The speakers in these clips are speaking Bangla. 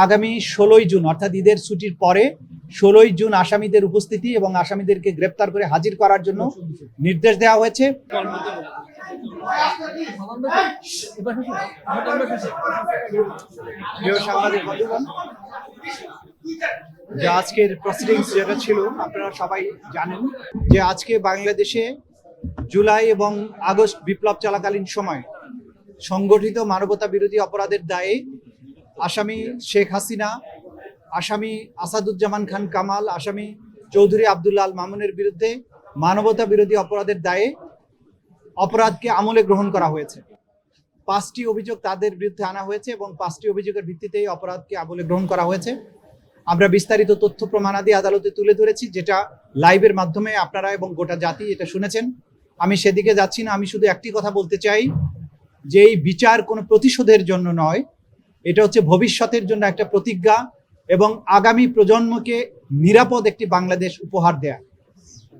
আগামী 16ই জুন অর্থাৎ ঈদের ছুটির পরে 16ই জুন আসামিদের উপস্থিতি এবং আসামিদেরকে গ্রেপ্তার করে হাজির করার জন্য নির্দেশ দেওয়া হয়েছে। সাংবাদিক বন্ধুগণ, যে আজকের প্রসিডিংস যেটা ছিল আপনারা সবাই জানেন যে আজকে বাংলাদেশে জুলাই এবং আগস্ট বিপ্লব চলাকালীন সময় সংগঠিত মানবতা বিরোধী অপরাধের দায়ে আসামি শেখ হাসিনা, আসামি আসাদুজ্জামান খান কামাল, আসামি চৌধুরী আব্দুল্লাহ আল মামুনের বিরুদ্ধে মানবতা বিরোধী অপরাধের দায়ে অপরাধকে আমলে গ্রহণ করা হয়েছে। 5টি অভিযোগ তাদের বিরুদ্ধে আনা হয়েছে এবং 5টি অভিযোগের ভিত্তিতেই অপরাধকে আমলে গ্রহণ করা হয়েছে। আমরা বিস্তারিত তথ্য প্রমাণাদি আদালতে তুলে ধরেছি, যেটা লাইভের মাধ্যমে আপনারা এবং গোটা জাতি এটা শুনেছেন। আমি সেদিকে যাচ্ছি না, আমি শুধু একটি কথা বলতে চাই যে এই বিচার কোনো প্রতিশোধের জন্য নয়, এটা হচ্ছে ভবিষ্যতের জন্য একটা প্রতিজ্ঞা এবং আগামী প্রজন্মকে নিরাপদ একটি বাংলাদেশ উপহার দেয়া।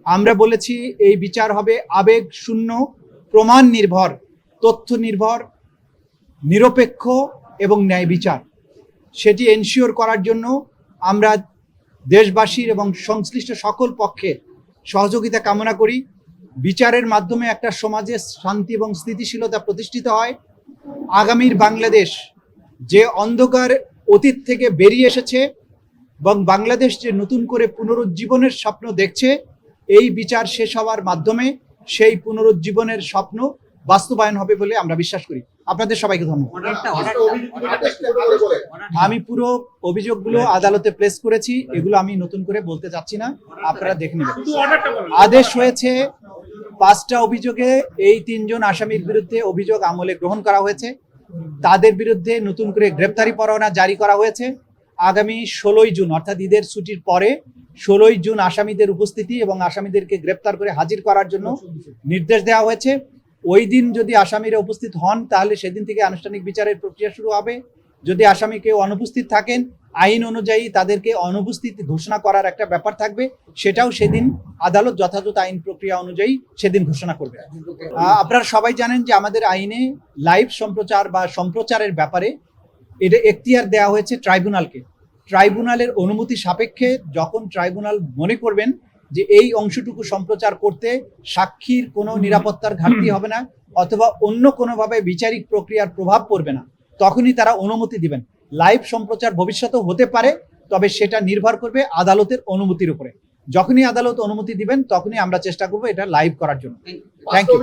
আমরা বলেছি এই বিচার হবে আবেগ শূন্য, প্রমাণ নির্ভর, তথ্য নির্ভর, নিরপেক্ষ এবং ন্যায় বিচার। সেটি এনশিওর করার জন্য আমরা দেশবাসীর এবং সংশ্লিষ্ট সকল পক্ষের সহযোগিতা কামনা করি। বিচারের মাধ্যমে একটা সমাজে শান্তি এবং স্থিতিশীলতা প্রতিষ্ঠিত হয়। আগামীর বাংলাদেশ যে অন্ধকার অতীত থেকে বেরিয়ে এসেছে এবং বাংলাদেশ যে নতুন করে পুনরুজ্জীবনের স্বপ্ন দেখছে, এই বিচার শেষ হওয়ার মাধ্যমে সেই পুনরুজ্জীবনের স্বপ্ন বাস্তবায়ন হবে বলে আমরা বিশ্বাস করি। আপনাদের সবাইকে ধন্যবাদ। আমি পুরো অভিযোগগুলো আদালতে প্লেস করেছি, এগুলো আমি নতুন করে বলতে চাচ্ছি না, আপনারা দেখে নেবেন। আদেশ হয়েছে 5টা অভিযোগে এই 3 জন আসামির বিরুদ্ধে অভিযোগ আমলে গ্রহণ করা হয়েছে। তাদের বিরুদ্ধে নতুন করে গ্রেপ্তারি পরোয়ানা জারি করা হয়েছে। আগামী 16ই জুন অর্থাৎ ঈদের ছুটির পরে 16ই জুন আসামিদের উপস্থিতি এবং আসামিদেরকে গ্রেপ্তার করে হাজির করার জন্য নির্দেশ দেওয়া হয়েছে। ওই দিন যদি আসামিরা উপস্থিত হন তাহলে সেদিন থেকে আনুষ্ঠানিক বিচারের প্রক্রিয়া শুরু হবে। যদি আসামি কেউ অনুপস্থিত থাকেন, আইন অনুযায়ী তাদেরকে অনুপস্থিত ঘোষণা করার একটা ব্যাপার থাকবে, সেটাও সেদিন আদালত যথাযথ আইন প্রক্রিয়া অনুযায়ী সেদিন ঘোষণা করবে। আপনারা সবাই জানেন যে আমাদের আইনে লাইভ সম্প্রচার বা সম্প্রচারের ব্যাপারে এটা এখতিয়ার দেওয়া হয়েছে ট্রাইব্যুনালকে। ট্রাইব্যুনালের অনুমতি সাপেক্ষে যখন ট্রাইব্যুনাল মনে করবেন যে এই অংশটুকু সম্প্রচার করতে সাক্ষীর কোনো নিরাপত্তার ঘাটতি হবে না অথবা অন্য কোনোভাবে বিচারিক প্রক্রিয়ার প্রভাব পড়বে না, তখনই তারা অনুমতি দিবেন। লাইভ সম্প্রচার ভবিষ্যতেও হতে পারে, তবে সেটা নির্ভর করবে আদালতের অনুমতির উপরে। যখনই আদালত অনুমতি দিবেন তখনই আমরা চেষ্টা করবো এটা লাইভ করার জন্য। Thank you.